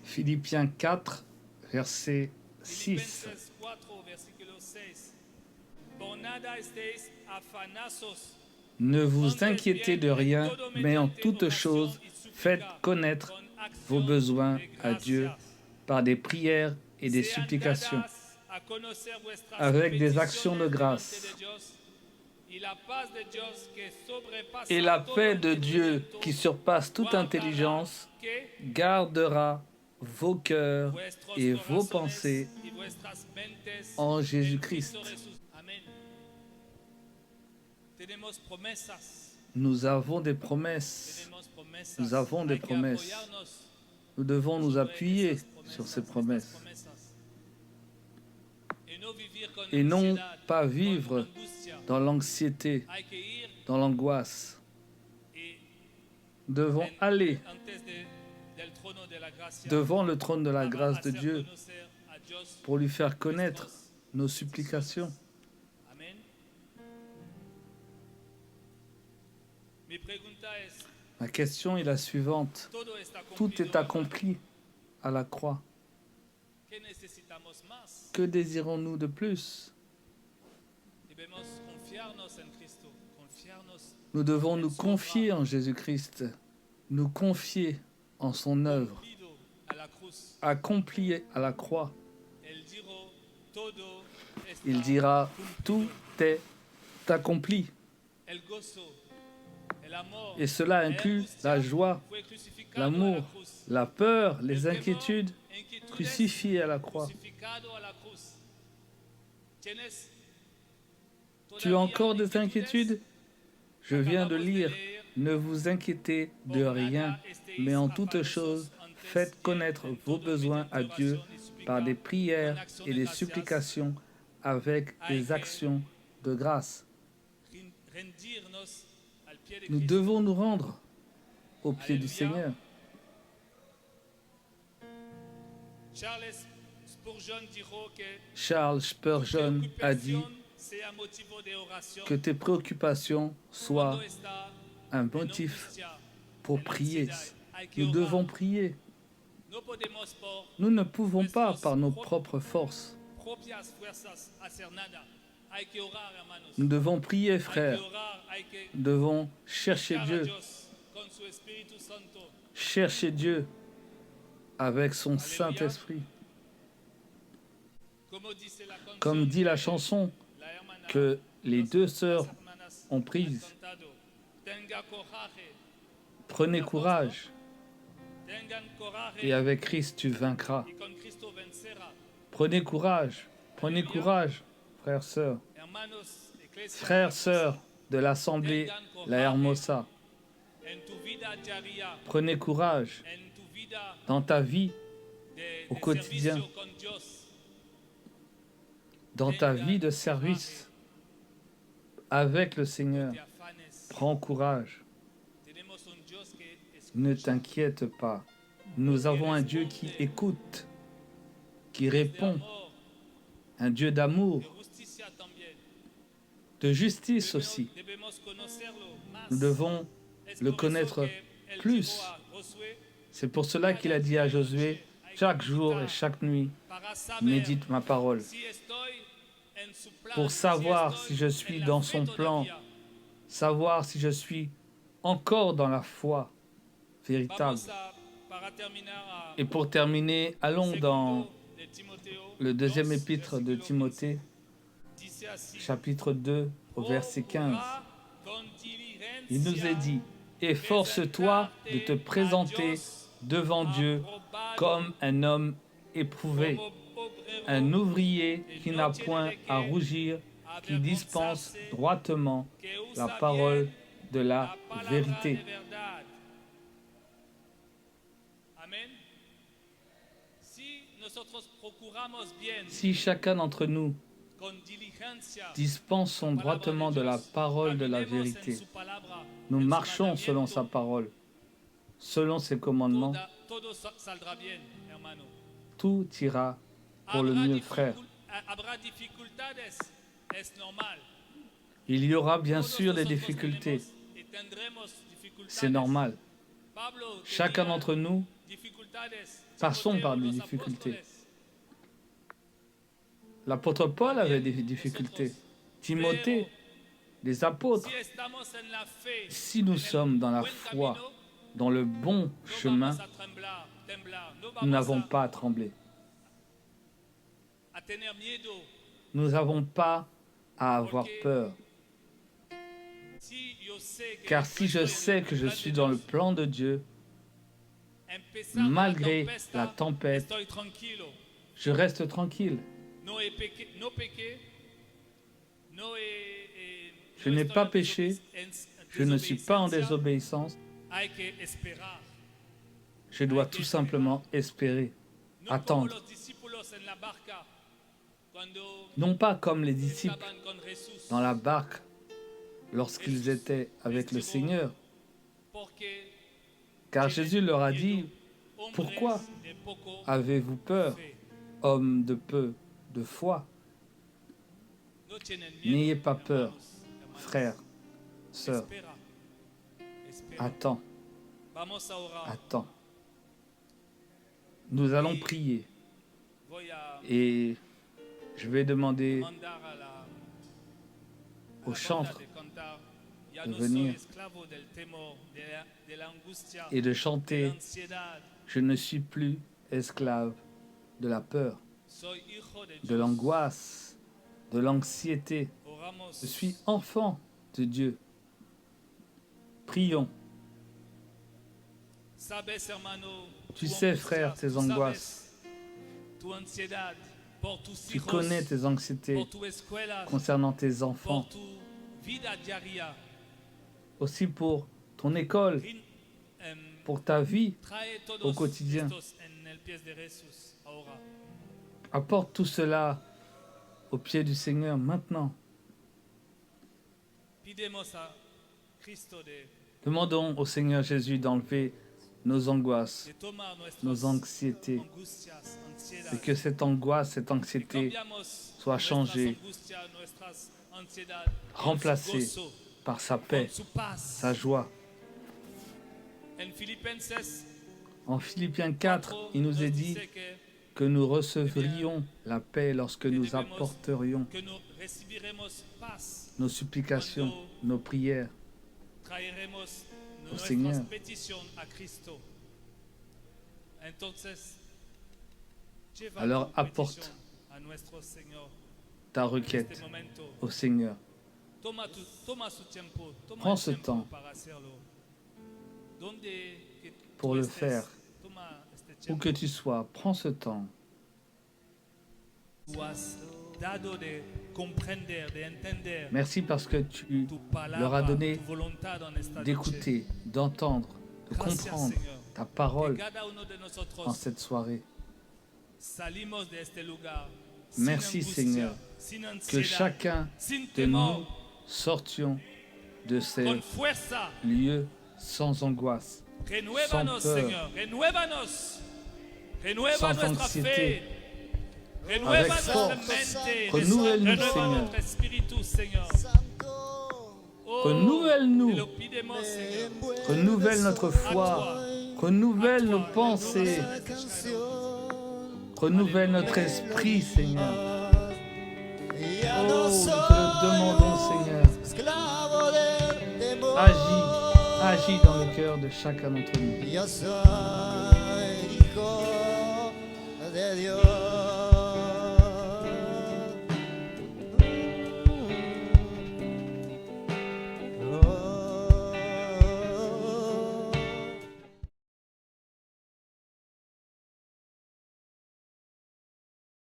Philippiens 4, verset 6. Filipenses 4, versículo 6. Por nada estéis afanosos. Ne vous inquiétez de rien, mais en toute chose, faites connaître vos besoins à Dieu par des prières et des supplications, avec des actions de grâce. Et la paix de Dieu, qui surpasse toute intelligence, gardera vos cœurs et vos pensées en Jésus-Christ. Nous avons des promesses. Nous avons des promesses. Nous devons nous appuyer sur ces promesses. Et non pas vivre dans l'anxiété, dans l'angoisse. Nous devons aller devant le trône de la grâce de Dieu pour lui faire connaître nos supplications. Ma question est la suivante. Tout est accompli à la croix. Que désirons-nous de plus? Nous devons nous confier en Jésus-Christ, nous confier en son œuvre, accomplie à la croix. Il dira, tout est accompli. Et cela inclut la joie, l'amour, la peur, les inquiétudes, crucifiées à la croix. Tu as encore des inquiétudes? Je viens de lire, ne vous inquiétez de rien, mais en toute chose, faites connaître vos besoins à Dieu par des prières et des supplications avec des actions de grâce. Nous devons nous rendre au pied du Seigneur. Charles Spurgeon a dit que tes préoccupations soient un motif pour prier. Nous devons prier. Nous ne pouvons pas par nos propres forces. Nous devons prier, frères. Nous devons chercher Dieu. Chercher Dieu avec son Saint-Esprit. Comme dit la chanson que les deux sœurs ont prise. Prenez courage. Et avec Christ, tu vaincras. Prenez courage. Prenez courage, frères, sœurs. Frères, sœurs de l'Assemblée La Hermosa. Prenez courage dans ta vie au quotidien, dans ta vie de service avec le Seigneur. Prends courage. Ne t'inquiète pas. Nous avons un Dieu qui écoute, qui répond, un Dieu d'amour, de justice aussi. Nous devons le connaître plus. C'est pour cela qu'il a dit à Josué, chaque jour et chaque nuit, médite ma parole. Pour savoir si je suis dans son plan, savoir si je suis encore dans la foi véritable. Et pour terminer, allons dans le deuxième épître de Timothée, chapitre 2, au verset 15. Il nous est dit, efforce-toi de te présenter devant Dieu comme un homme éprouvé, un ouvrier qui n'a point à rougir, qui dispense droitement la parole de la vérité. Si chacun d'entre nous dispensons droitement de la parole de la vérité, nous marchons selon sa parole, selon ses commandements, tout ira pour le mieux, frère. Il y aura bien sûr des difficultés, c'est normal. Chacun d'entre nous passons par des difficultés. L'apôtre Paul avait des difficultés. Timothée, les apôtres. Si nous sommes dans la foi, dans le bon chemin, nous n'avons pas à trembler. Nous n'avons pas à avoir peur. Car si je sais que je suis dans le plan de Dieu, malgré la tempête, je reste tranquille. Je n'ai pas péché, je ne suis pas en désobéissance. Je dois tout simplement espérer, attendre. Non pas comme les disciples dans la barque lorsqu'ils étaient avec le Seigneur. Car Jésus leur a dit, « Pourquoi avez-vous peur, hommes de peu de foi? N'ayez pas peur, frères, sœurs. Attends, attends. » Nous allons prier et je vais demander au chantre de venir et de chanter « Je ne suis plus esclave de la peur, de l'angoisse, de l'anxiété. Je suis enfant de Dieu. » Prions. Tu sais, frère, tes angoisses. Tu connais tes anxiétés concernant tes enfants. Aussi pour ton école, pour ta vie au quotidien. Apporte tout cela au pied du Seigneur maintenant. Demandons au Seigneur Jésus d'enlever nos angoisses, nos anxiétés, et que cette angoisse, cette anxiété soit changée, remplacée par sa paix, sa joie. En Philippiens 4, il nous est dit que nous recevrions la paix lorsque nous apporterions nos supplications, nos prières au Seigneur. Alors apporte ta requête au Seigneur. Prends ce temps pour le faire. Où que tu sois, prends ce temps. Merci parce que tu leur as donné d'écouter, d'entendre, de comprendre ta parole en cette soirée. Merci Seigneur, que chacun de nous sortions de ces lieux sans angoisse, sans peur, sans anxiété, avec force. Renouvelle-nous Seigneur. Renouvelle-nous. Renouvelle notre foi. Renouvelle nos pensées. Renouvelle notre esprit, Seigneur. Oh, nous te le demandons, Seigneur. Agis dans le cœur de chacun d'entre nous.